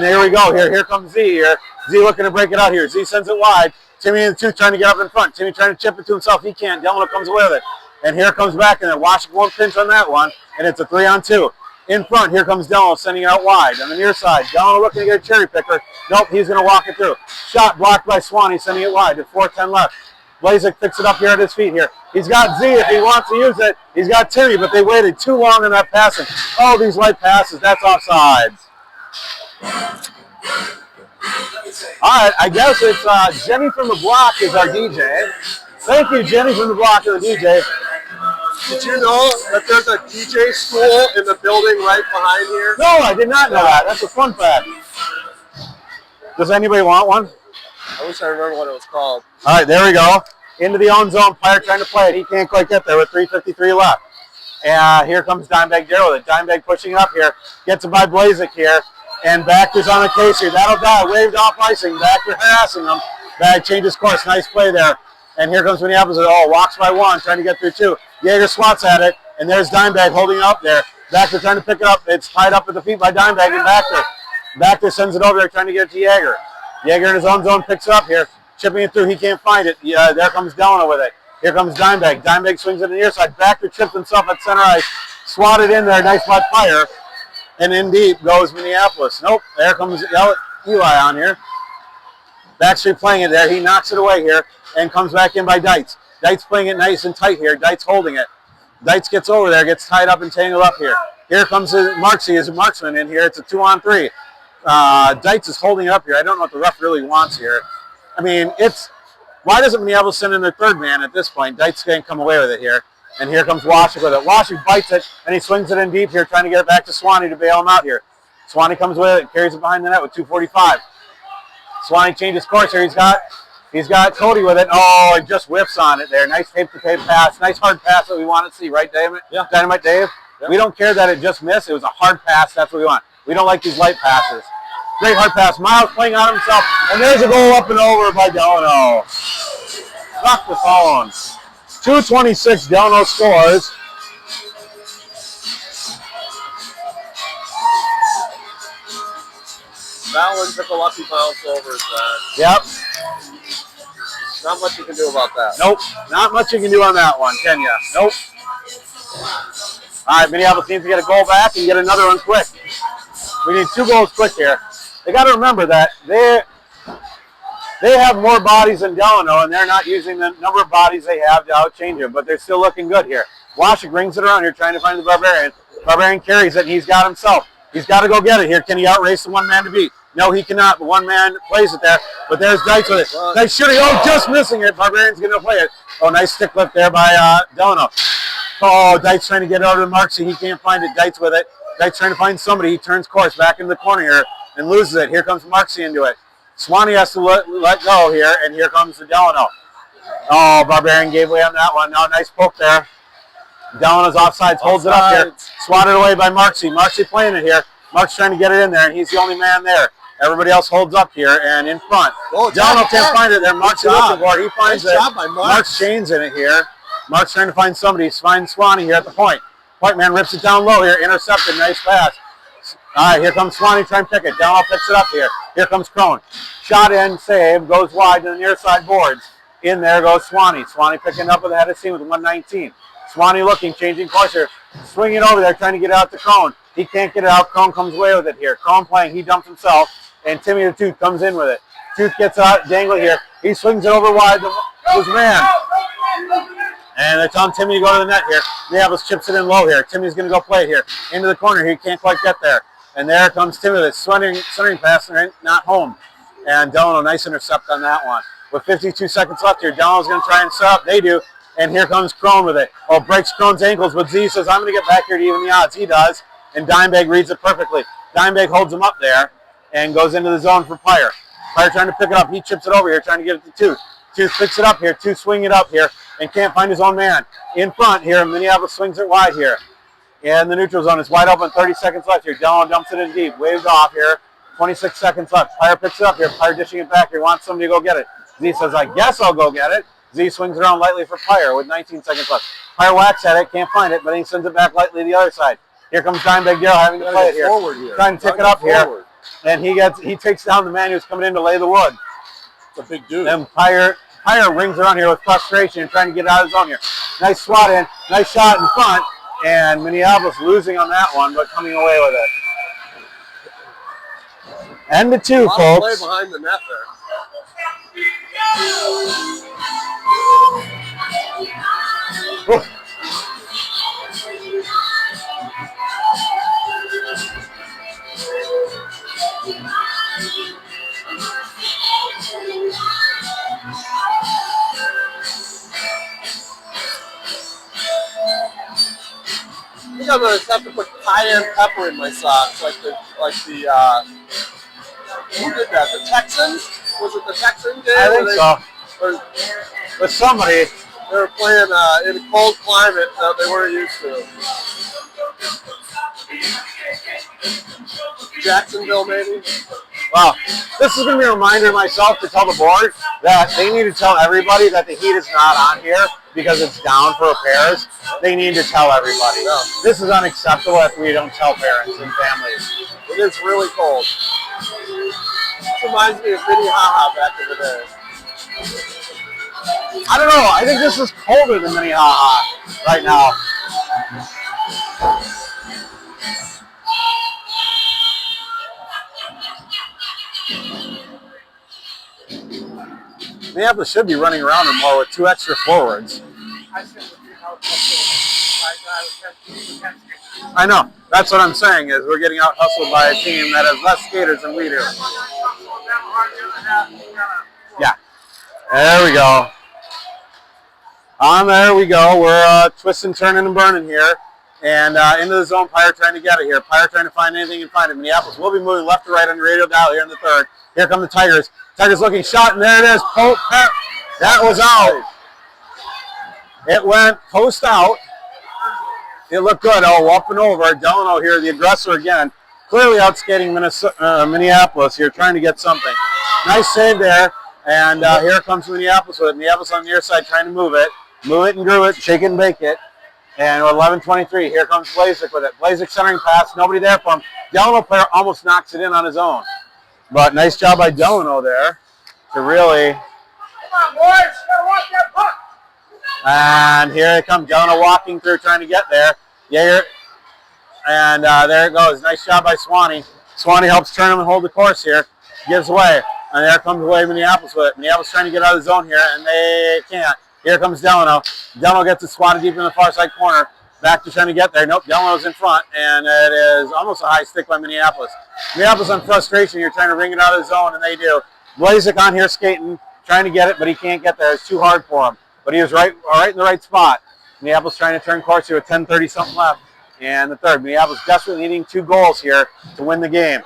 there we go. Here comes Z here. Z looking to break it out here. Z sends it wide. Timmy and the 2 trying to get up in front. Timmy trying to chip it to himself. He can't. Delano comes away with it. And here comes back. And then Washington won't pinch on that one. And it's a 3-on-2. In front, here comes Delano sending it out wide. On the near side, Delano looking to get a cherry picker. Nope, he's going to walk it through. Shot blocked by Swanee, sending it wide at 4:10 left. Blazik picks it up here at his feet here. He's got Z if he wants to use it. He's got Timmy, but they waited too long on that passing. Oh, these light passes, that's offsides. All right, I guess it's Jenny from the block is our DJ. Thank you, Jenny from the block is the DJ. Did you know that there's a DJ school in the building right behind here? No, I did not know that. That's a fun fact. Does anybody want one? I wish I remember what it was called. All right, there we go. Into the own zone. Pyre trying to play it. He can't quite get there with 3:53 left. And here comes Dimebag there with it. Dimebag pushing up here. Gets it by Blazik here. And Backer's on the case here. That'll die. Waved off icing. Backer harassing him. Bag changes course. Nice play there. And here comes Minneapolis. Oh, walks by 1, trying to get through 2. Jaeger swats at it. And there's Dimebag holding it up there. Backer trying to pick it up. It's tied up at the feet by Dimebag and Backer. Backer sends it over there trying to get it to Jaeger. Jaeger in his own zone picks it up here. Chipping it through. He can't find it. There comes Delano with it. Here comes Dimebag. Dimebag swings it to the near side. Backer tripped himself at center ice. Swatted in there. Nice by Pyre. And in deep goes Minneapolis. Nope. There comes Eli on here. Backstreet playing it there. He knocks it away here and comes back in by Deitz. Deitz playing it nice and tight here. Deitz holding it. Deitz gets over there, gets tied up and tangled up here. Here comes Marksy as a marksman in here. It's a 2-on-3. Deitz is holding it up here. I don't know what the ref really wants here. I mean, why doesn't Minneapolis send in their 3rd man at this point? Deitz can't come away with it here. And here comes Washik with it. Washik bites it, and he swings it in deep here, trying to get it back to Swanee to bail him out here. Swanee comes with it, carries it behind the net with 2:45. Swanee changes course here. He's got Cody with it. Oh, it just whiffs on it there. Nice tape-to-tape pass. Nice hard pass that we want to see, right, Dynamite? Yeah. Dynamite Dave? Yeah. We don't care that it just missed. It was a hard pass. That's what we want. We don't like these light passes. Great hard pass. Miles playing on himself. And there's a goal up and over by Delano. Knock the phone. 2:26, Delano scores. That one took a lucky bounce over his head. Yep. Not much you can do about that. Nope. Not much you can do on that one, can you? Nope. All right, Minneapolis needs to get a goal back and get another one quick. We need 2 goals quick here. They got to remember that they have more bodies than Delano, and they're not using the number of bodies they have to outchange him, but they're still looking good here. Washik brings it around here trying to find the Barbarian. Barbarian carries it, and he's got himself. He's got to go get it here. Can he outrace the one man to beat? No, he cannot. The one man plays it there, but there's Deitz with it. Deitz shooting. Oh, just missing it. Barbarian's going to play it. Oh, nice stick lift there by Delano. Oh, Deitz trying to get it over to Marksy. He can't find it. Deitz with it. Deitz trying to find somebody. He turns course back into the corner here and loses it. Here comes Marksy into it. Swanee has to let go here, and here comes the Delano. Oh, Barbarian gave away on that one. No, nice poke there. Delano's offsides, holds it up here. Swatted away by Marksy. Marksy playing it here. Mark's trying to get it in there, and he's the only man there. Everybody else holds up here and in front. Oh, Delano can't find it there. Mark's looking for it. He finds nice it. Job by Mark. Mark's chains in it here. Mark's trying to find somebody. He finds Swanee here at the point. Point man rips it down low here. Intercepted. Nice pass. All right, here comes Swanee trying to pick it. Delano picks it up here. Here comes Crone. Shot in, save, goes wide to the near side boards. In there goes Swanee. Swanee picking up with the head of steam with 119. Swanee looking, changing course here. Swinging over there, trying to get it out to Crone. He can't get it out. Crone comes away with it here. Crone playing, he dumps himself, and Timmy the Tooth comes in with it. Tooth gets out, dangling here. He swings it over wide to his man. And it's on Timmy to go to the net here. Minneapolis chips it in low here. Timmy's going to go play it here. Into the corner here. He can't quite get there. And there comes Timmy with a centering pass, and not home. And Delano, nice intercept on that one. With 52 seconds left here, Delano's going to try and set up. They do. And here comes Crone with it. Oh, breaks Crone's ankles, but Z says, I'm going to get back here to even the odds. He does. And Dimebag reads it perfectly. Dimebag holds him up there and goes into the zone for Pyre. Pyre trying to pick it up. He chips it over here, trying to get it to Tooth. Tooth picks it up here. Tooth swing it up here and can't find his own man. In front here, Minneapolis swings it wide here. And the neutral zone is wide open. 30 seconds left here. Delano dumps it in deep. Waved off here. 26 seconds left. Pyre picks it up here. Pyre dishing it back here. Wants somebody to go get it. Z says, I guess I'll go get it. Z swings it around lightly for Pyre with 19 seconds left. Pyre whacks at it. Can't find it, but he sends it back lightly to the other side. Here comes Dimebag Darrell having to play it here. Trying to pick it up here. And he takes down the man who's coming in to lay the wood. It's a big dude. Then Pyre rings around here with frustration and trying to get out of his zone here. Nice swat in. Nice shot in front. And Minneapolis losing on that one, but coming away with it. And the 2, folks. Play behind the net there. Oof. I think I'm gonna have to put cayenne pepper in my socks, like the who did that? The Texans? Was it the Texans? I think so. Or With somebody. they were playing in a cold climate that they weren't used to. Jacksonville, maybe. Wow. This is going to be a reminder to myself to tell the board that they need to tell everybody that the heat is not on here because it's down for repairs. They need to tell everybody. Yeah. This is unacceptable if we don't tell parents and families. It is really cold. This reminds me of Minnie Haha back in the day. I don't know. I think this is colder than Minnehaha right now. Minneapolis should be running around them more with 2 extra forwards. I know. That's what I'm saying is we're getting out hustled by a team that has less skaters than we do. Yeah. There we go. There we go. We're twisting, turning, and burning here. And into the zone, Pyre trying to get it here. Pyre trying to find anything and find it. Minneapolis will be moving left to right on the radio dial here in the third. Here come the Tigers. Tigers looking shot, and there it is. That was out. It went post out. It looked good. Oh, up and over. Delano here, the aggressor again. Clearly outskating Minneapolis here, trying to get something. Nice save there. And here comes Minneapolis with it. Minneapolis on the near side trying to move it. Move it and groove it. Shake it and bake it. And 11:23. Here comes Blazik with it. Blazik centering pass. Nobody there for him. Delano player almost knocks it in on his own. But nice job by Delano there to really. Come on, boys. Gotta watch that puck. And here it comes. Delano walking through, trying to get there. Jaeger. And there it goes. Nice job by Swanee. Swanee helps turn him and hold the course here. Gives away. And there comes away Minneapolis with it. Minneapolis trying to get out of the zone here, and they can't. Here comes Delano. Delano gets it swatted deep in the far side corner. Back to trying to get there. Nope, Delano's in front, and it is almost a high stick by Minneapolis. Minneapolis on frustration. You're trying to wring it out of the zone, and they do. Blazek on here skating, trying to get it, but he can't get there. It's too hard for him. But he was right in the right spot. Minneapolis trying to turn course here with 10:30-something left. And the third. Minneapolis desperately needing 2 goals here to win the game.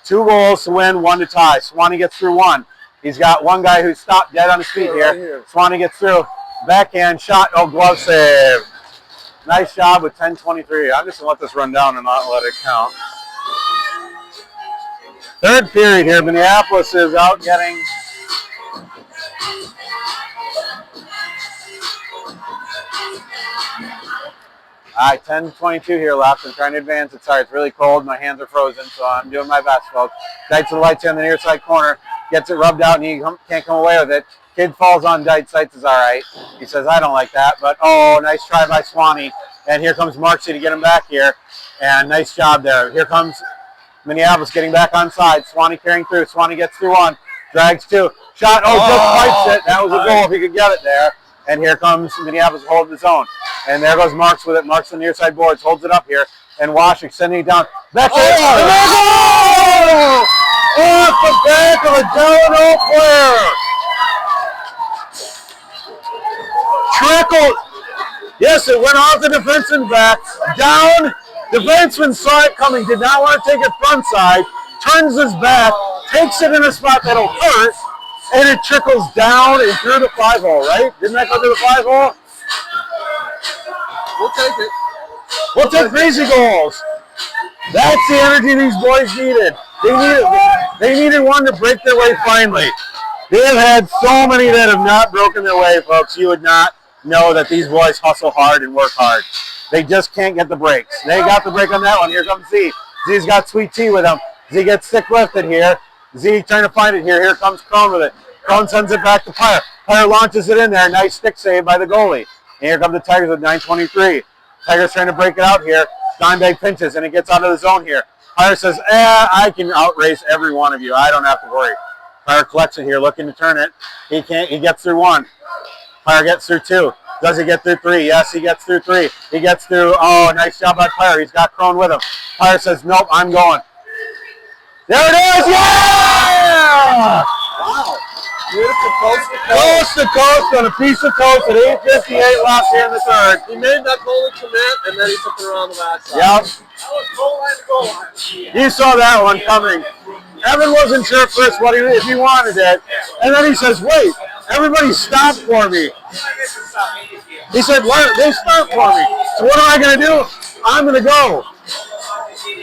2 goals to win, 1 to tie. Swanee gets through 1. He's got one guy who's stopped dead on his feet here. Swanee gets through. Backhand shot. Oh, glove save. Nice job with 10:23. I'm just going to let this run down and not let it count. Third period here. Minneapolis is out getting... All right, 10:22 here left. I'm trying to advance it. Sorry, it's really cold. My hands are frozen, so I'm doing my best, folks. Dites to the lights here on the near side corner. Gets it rubbed out, and he can't come away with it. Kid falls on Dites. Dites is all right. He says, I don't like that. But, oh, nice try by Swanee. And here comes Marksy to get him back here. And nice job there. Here comes Minneapolis getting back on side. Swanee carrying through. Swanee gets through 1. Drags 2. Shot. Oh, just pipes it. That was a goal if he could get it there. And here comes Minneapolis holding the zone. And there goes Marks with it. Marks on the near side boards. Holds it up here. And Washington sending it down. Back there. Oh! Off the back of a Delano player. Trickled. Yes, it went off the defenseman back. Down. Defenseman saw it coming. Did not want to take it front side. Turns his back. Takes it in a spot that'll hurt. And it trickles down and through the 5-hole, right? Didn't that go to the 5-hole? We'll take it. We'll take crazy goals. That's the energy these boys needed. They needed one to break their way finally. They have had so many that have not broken their way, folks. You would not know that these boys hustle hard and work hard. They just can't get the breaks. They got the break on that one. Here comes Z. Z's got Sweet Tea with him. Z gets stick lifted here. Z trying to find it here. Here comes Crone with it. Crone sends it back to Pyre. Pyre launches it in there. Nice stick save by the goalie. And here come the Tigers with 9:23. Tigers trying to break it out here. Dimebag pinches, and it gets out of the zone here. Pyre says, I can outrace every one of you. I don't have to worry. Pyre collects it here, looking to turn it. He can't. He gets through 1. Pyre gets through 2. Does he get through 3? Yes, he gets through 3. He gets through, oh, nice job by Pyre. He's got Crone with him. Pyre says, nope, I'm going. There it is! Yeah! Wow. Beautiful coast to coast. Coast to coast on a piece of toast at 8:58 left here in the third. He made that goalie commit, and then he took it around the backside. Yep. That was goal line to goal line. You saw that one coming. Evan wasn't sure first if he wanted it. And then he says, wait, everybody stopped for me. He said, what? They stopped for me. So what am I going to do? I'm going to go.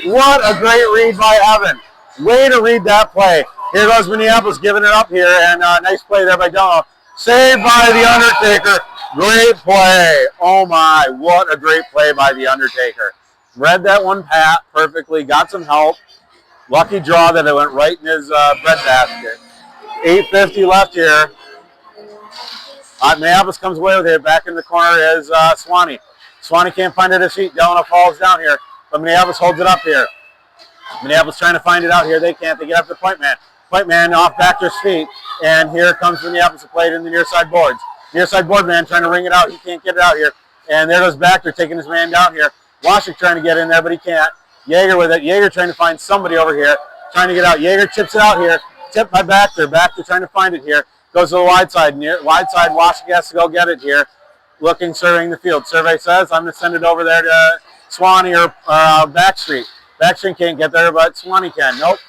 What a great read by Evan. Way to read that play. Here goes Minneapolis giving it up here, and nice play there by Delano. Saved by the Undertaker. Great play. Oh my, what a great play by the Undertaker. Read that one pat perfectly, got some help. Lucky draw that it went right in his bread basket. 8:50 left here. Minneapolis comes away with it. Back in the corner is Swanee. Swanee can't find it at his feet. Delano falls down here, but Minneapolis holds it up here. Minneapolis trying to find it out here. They can't. They get up to point man. Point man off Bacter's feet. And here comes Minneapolis to play it in the near side boards. Near side board man trying to ring it out. He can't get it out here. And there goes Bacter taking his man down here. Washik trying to get in there, but he can't. Jaeger with it. Jaeger trying to find somebody over here. Trying to get out. Jaeger chips it out here. Tipped by Bacter. Bacter trying to find it here. Goes to the wide side. Wide side. Washik has to go get it here. Looking, surveying the field. Survey says, I'm going to send it over there to Swanee or Backstreet. Backstreet can't get there, but Swanee can. Nope.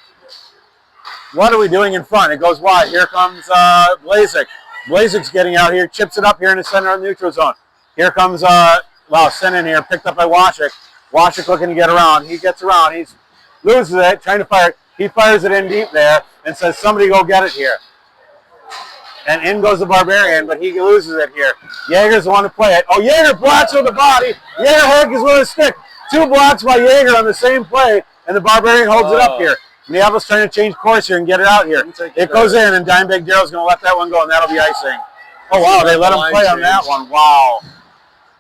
What are we doing in front? It goes wide. Here comes Blazek. Blazek's getting out here. Chips it up here in the center of the neutral zone. Here comes, sent in here. Picked up by Washik. Washik looking to get around. He gets around. He loses it, trying to fire it. He fires it in deep there and says, somebody go get it here. And in goes the Barbarian, but he loses it here. Jaeger's the one to play it. Oh, Jaeger blocks with the body. Jaeger is with a stick. 2 blocks by Jaeger on the same play, and the Barbarian holds it up here. Minneapolis trying to change course here and get it out here. It goes in, and Dimebag Darrell's going to let that one go, and that'll be icing. Oh, wow, they let him play on that one. Wow.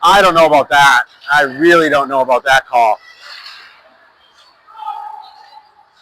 I don't know about that. I really don't know about that call.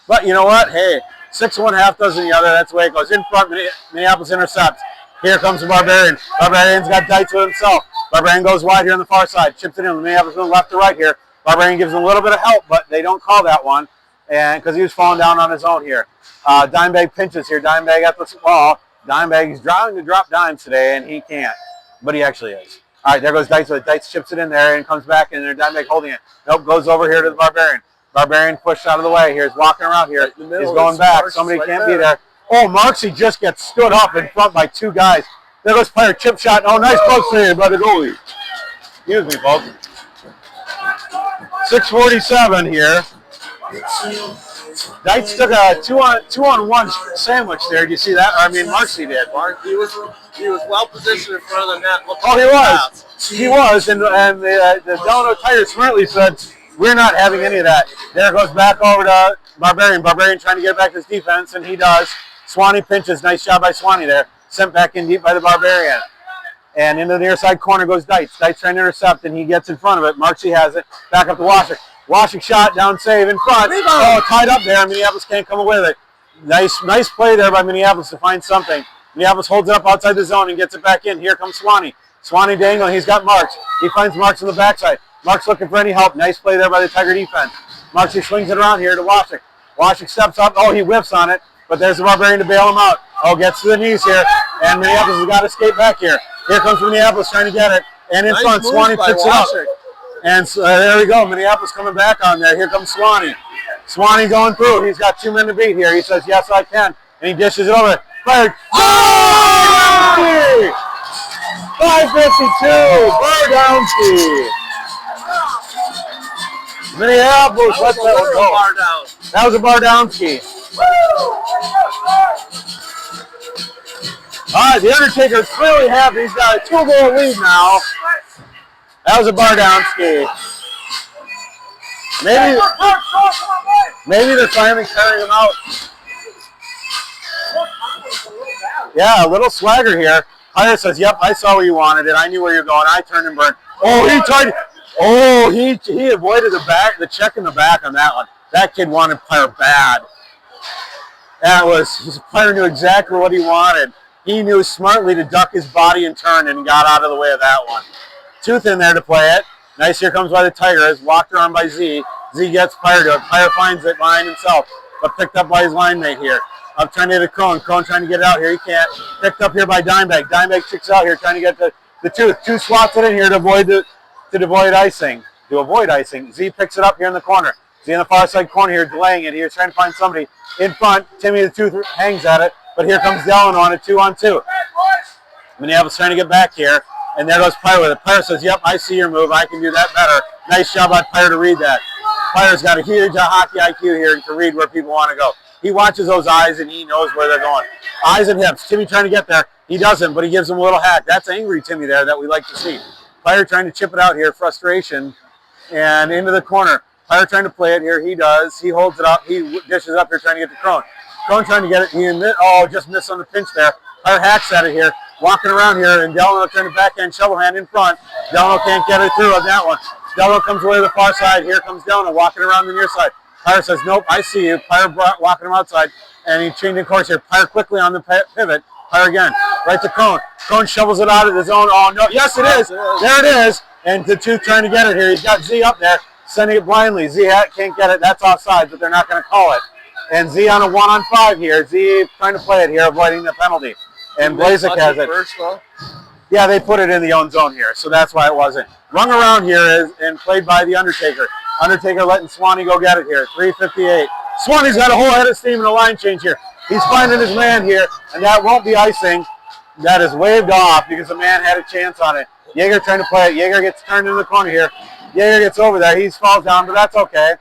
But you know what? Hey, 6 1 half dozen the other. That's the way it goes. In front, Minneapolis intercepts. Here comes the Barbarian. Barbarian's got Dites with himself. Barbarian goes wide here on the far side. Chips it in. Minneapolis going left to right here. Barbarian gives him a little bit of help, but they don't call that one, and because he was falling down on his own here. Dimebag pinches here. Dimebag at the ball. Dimebag is trying to drop dimes today, and he can't, but he actually is. All right, there goes Dites with it. Dites chips it in there and comes back, and Dimebag holding it. Nope, goes over here to the Barbarian. Barbarian pushed out of the way here. He's walking around here. Right, he's going back. Somebody can't be there. Oh, Marksy just gets stood up in front by 2 guys. There goes player chip shot. Oh, nice poke save by the goalie. Excuse me, folks. 6:47 here. Dites took a 2-on-1 sandwich there. Did you see that? I mean, Marksy did. He was well positioned in front of the net. Oh, he was. He was, and the Delano Tigers smartly said, we're not having any of that. There goes back over to Barbarian. Barbarian trying to get back to his defense, and he does. Swanee pinches. Nice job by Swanee there. Sent back in deep by the Barbarian. And into the near side corner goes Dites. Dites trying to intercept, and he gets in front of it. Marksy has it. Back up to Washik. Washik shot, down save in front. Oh, tied up there. Minneapolis can't come away with it. Nice play there by Minneapolis to find something. Minneapolis holds it up outside the zone and gets it back in. Here comes Swanee. Swanee dangling. He's got Marks. He finds Marks on the backside. Marks looking for any help. Nice play there by the Tiger defense. Marksy swings it around here to Washik. Washik steps up. Oh, he whiffs on it, but there's the Barbarian to bail him out. Oh, gets to the knees here, and Minneapolis has got to skate back here. Here comes Minneapolis trying to get it, and in front, Swanee picks it up. And there we go. Minneapolis coming back on there. Here comes Swanee. Swanee going through. He's got 2 men to beat here. He says, yes, I can, and he dishes it over. Fired. Oh! 5:52. Bardowski. Minneapolis let that one go. That was a Bardowski. All right, the Undertaker's clearly happy. He's got a 2-goal lead now. That was a Bardowski. Maybe they're finally carrying him out. Yeah, a little swagger here. Hunter says, yep, I saw where you wanted it. I knew where you're going. I turned and burned. Oh, he tried. Oh, he avoided the check in the back on that one. That kid wanted player bad. His player knew exactly what he wanted. He knew smartly to duck his body and turn and got out of the way of that one. Tooth in there to play it. Nice here comes by the Tigers. Walked around by Z. Z gets Pyre to it. Pyre finds it behind himself, but picked up by his line mate here. Up trying to get a Crone. Crone trying to get it out here. He can't. Picked up here by Dimebag. Dimebag kicks out here trying to get the Tooth. Tooth swats it in here to avoid icing. Z picks it up here in the corner. Z in the far side corner here delaying it. He's trying to find somebody in front. Timmy the Tooth hangs at it, but here comes Delano on a 2-on-2. Minneapolis trying to get back here, and there goes Pyre with it. Pyre says, yep, I see your move. I can do that better. Nice job by Pyre to read that. Pyre's got a huge hockey IQ here to read where people want to go. He watches those eyes, and he knows where they're going. Eyes and hips. Timmy trying to get there. He doesn't, but he gives him a little hack. That's angry Timmy there that we like to see. Pyre trying to chip it out here, frustration, and into the corner. Pyre trying to play it here. He does. He holds it up. He dishes up here trying to get to Crone. Crone trying to get it. Just missed on the pinch there. Pyre hacks at it here. Walking around here, and Delano trying to backhand shovel hand in front. Delano can't get it through on that one. Delano comes away to the far side. Here comes Delano walking around the near side. Pyre says, nope, I see you. Pyre walking him outside, and he changing course here. Pyre quickly on the pivot. Pyre again. Right to Crone. Crone shovels it out of the zone. Oh, no. Yes, it is. There it is. And the Tooth trying to get it here. He's got Z up there, sending it blindly. Z can't get it. That's offside, but they're not going to call it. And Z on a 1-on-5 here. Z trying to play it here, avoiding the penalty. And Blazek has it. First, yeah, they put it in the own zone here, so that's why it wasn't. Rung around here and played by the Undertaker. Undertaker letting Swanee go get it here. 3:58. Swanee's got a whole head of steam and a line change here. He's finding his man here, and that won't be icing. That is waved off because the man had a chance on it. Yeager trying to play it. Yeager gets turned into the corner here. Yeager gets over there. He falls down, but that's okay.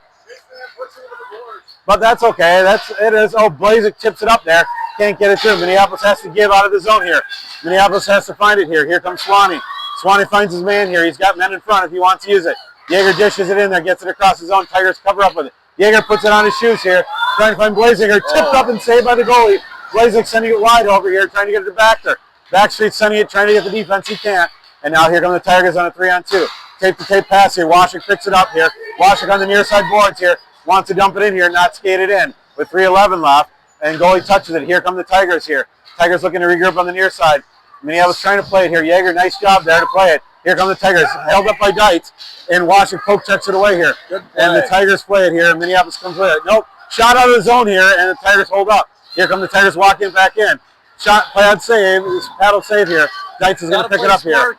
But that's okay. It is. Oh, Blazek chips it up there. Can't get it through. Minneapolis has to give out of the zone here. Minneapolis has to find it here. Here comes Swanee. Swanee finds his man here. He's got men in front if he wants to use it. Yeager dishes it in there, gets it across his zone. Tigers cover up with it. Yeager puts it on his shoes here. trying to find Blaziker. Tipped up and saved by the goalie. Blaziker sending it wide over here, trying to get it back there. Backstreet sending it, trying to get the defense. He can't. And now here come the Tigers on a 3-on-2. Tape-to-tape pass here. Washik picks it up here. Washik on the near side boards here. Wants to dump it in here, not skate it in. With 3:11 left. And goalie touches it. Here come the Tigers here. Tigers looking to regroup on the near side. Minneapolis trying to play it here. Jaeger, nice job there to play it. Here come the Tigers. Held up by Dietz. And Washik poke checks it away here. And the Tigers play it here. Minneapolis comes with it. Nope. Shot out of the zone here, and the Tigers hold up. Here come the Tigers walking back in. Shot, pad save. Paddle save here. Dietz is going to pick it up here.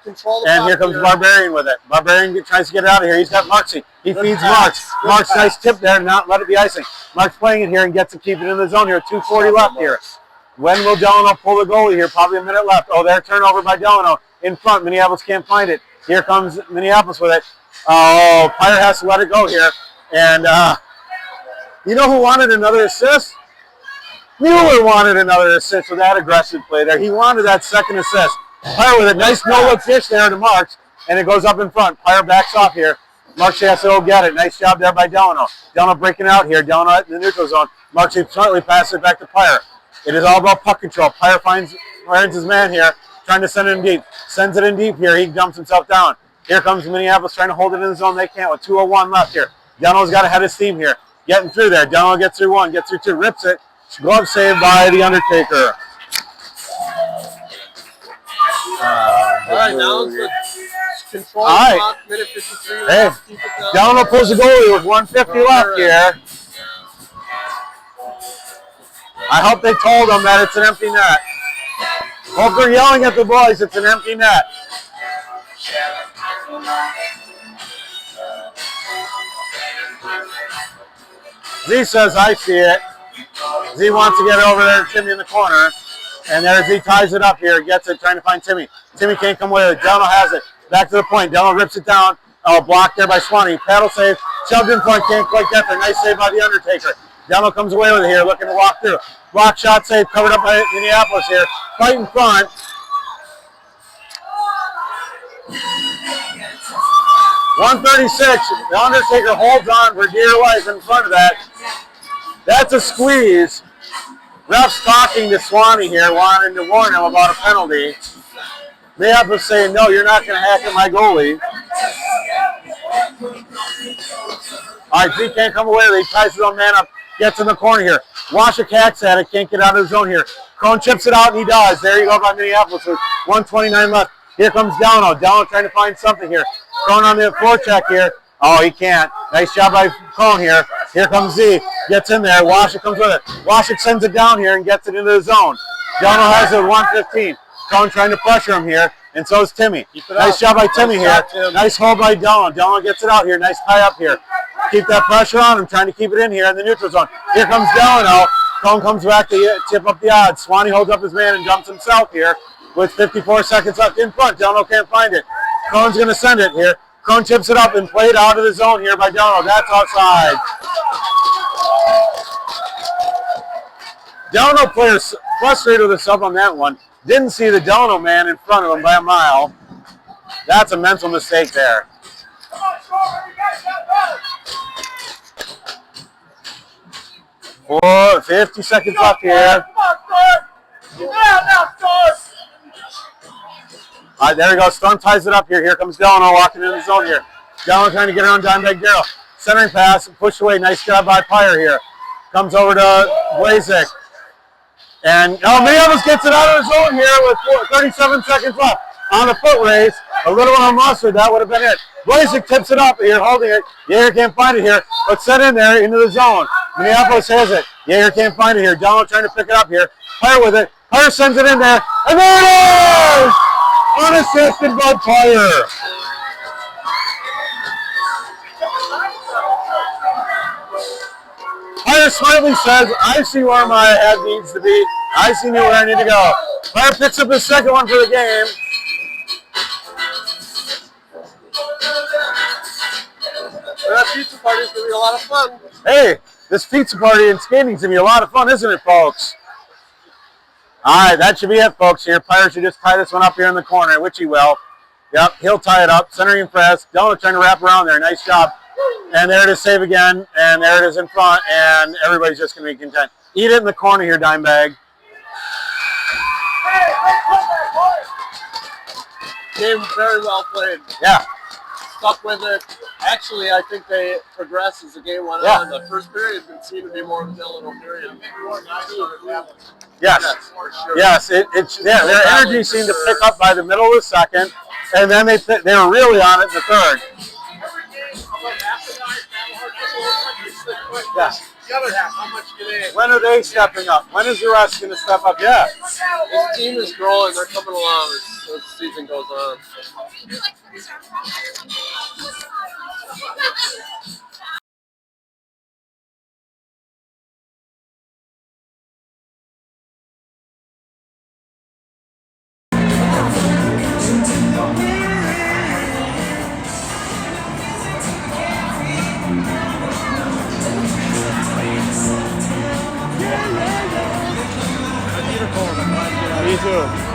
And here comes Barbarian with it. Barbarian tries to get it out of here. He's got Marksy. He feeds Marks. Marks, nice tip there, not let it be icing. Marks playing it here and gets it, keep it in the zone here. 2:40 left here. When will Delano pull the goalie here? Probably a minute left. Oh, there, turnover by Delano. In front, Minneapolis can't find it. Here comes Minneapolis with it. Oh, Pyre has to let it go here. And you know who wanted another assist? Mueller wanted another assist with that aggressive play there. He wanted that second assist. Pyre with a nice no-look dish there to Marks, and it goes up in front. Pyre backs off here. Marks has to go get it. Nice job there by Delano. Delano breaking out here. Delano in the neutral zone. Marks smartly passes it back to Pyre. It is all about puck control. Pyre finds his man here, trying to send it in deep. Sends it in deep here. He dumps himself down. Here comes Minneapolis trying to hold it in the zone. They can't with 2:01 left here. Delano's got ahead of steam here. Getting through there. Delano gets through one, gets through two, rips it. Glove save by the Undertaker. All right, now it's control. All right. Clock, minute 53 Hey, left. Keep it down. Delano pulls the goalie with 150 left here. I hope they told him that it's an empty net. Hope they're yelling at the boys, it's an empty net. Z says, I see it. Z wants to get it over there to Timmy in the corner. And there Z ties it up here, gets it, trying to find Timmy. Timmy can't come with it. Delano has it. Back to the point. Delano rips it down. Oh, blocked there by Swanee. Paddle save. Shoved in front. Can't quite get there. Nice save by the Undertaker. Delano comes away with it here, looking to walk through. Block shot save, covered up by Minneapolis here. Fight in front. .136. The Undertaker holds on for dear life in front of that. That's a squeeze. Ref's talking to Swanee here, wanting to warn him about a penalty. Minneapolis saying, no, you're not going to hack at my goalie. All right, Z can't come away with it. He ties his own man up, gets in the corner here. Washik hacks at it, can't get out of the zone here. Crone chips it out, and he does. There you go by Minneapolis with 1:29 left. Here comes Delano. Delano trying to find something here. Crone on the forecheck here. Oh, he can't. Nice job by Crone here. Here comes Z. Gets in there. Washik comes with it. Washik sends it down here and gets it into the zone. Delano has it at 1:15. Crone trying to pressure him here, and so is Timmy. Nice job by Timmy here. Nice hold by Delano. Delano gets it out here. Nice tie up here. Keep that pressure on him, trying to keep it in here in the neutral zone. Here comes Delano. Crone comes back to tip up the odds. Swanee holds up his man and dumps himself here with 54 seconds left in front. Delano can't find it. Crone's going to send it here. Crone tips it up and played out of the zone here by Delano. That's outside. Delano player frustrated with himself on that one. Didn't see the Delano man in front of him by a mile. That's a mental mistake there. 50 seconds left here. All right, there we go. Storm ties it up here. Here comes Delano walking in the zone here. Delano trying to get around Dimebag Darrell. Centering pass, push away. Nice job by Pyre here. Comes over to Blazik. And Minneapolis gets it out of the zone here with 37 seconds left. On the foot race, a little on mustard, that would have been it. Blazik tips it up here, holding it. Jaeger can't find it here, but set in there into the zone. Minneapolis has it. Jaeger can't find it here. Delano trying to pick it up here. Pyre with it. Pyre sends it in there, and there it is! Unassisted by Pyre. Pyre smartly says, I see where my head needs to be. I see where I need to go. Pyre picks up his second one for the game. That pizza party is going to be a lot of fun. Hey, this pizza party and skating is going to be a lot of fun, isn't it, folks? All right, that should be it, folks. Here, Pyre should just tie this one up here in the corner, which he will. Yep, he'll tie it up. Centering press. Delano trying to wrap around there. Nice job. And there it is, save again, and there it is in front, and everybody's just going to be content. Eat it in the corner here, dime bag. Game very well played. Yeah. Stuck with it. Actually, I think they progressed as the game went on. The first period seemed to be more of a Delano period. Yes. For sure. Yes. Their energy seemed to pick up by the middle of the second, and then they were really on it in the third. Yes. The other half, how much do they? When are they stepping up? When is the rest going to step up? Yeah. This team is growing. They're coming along as the season goes on. Me too.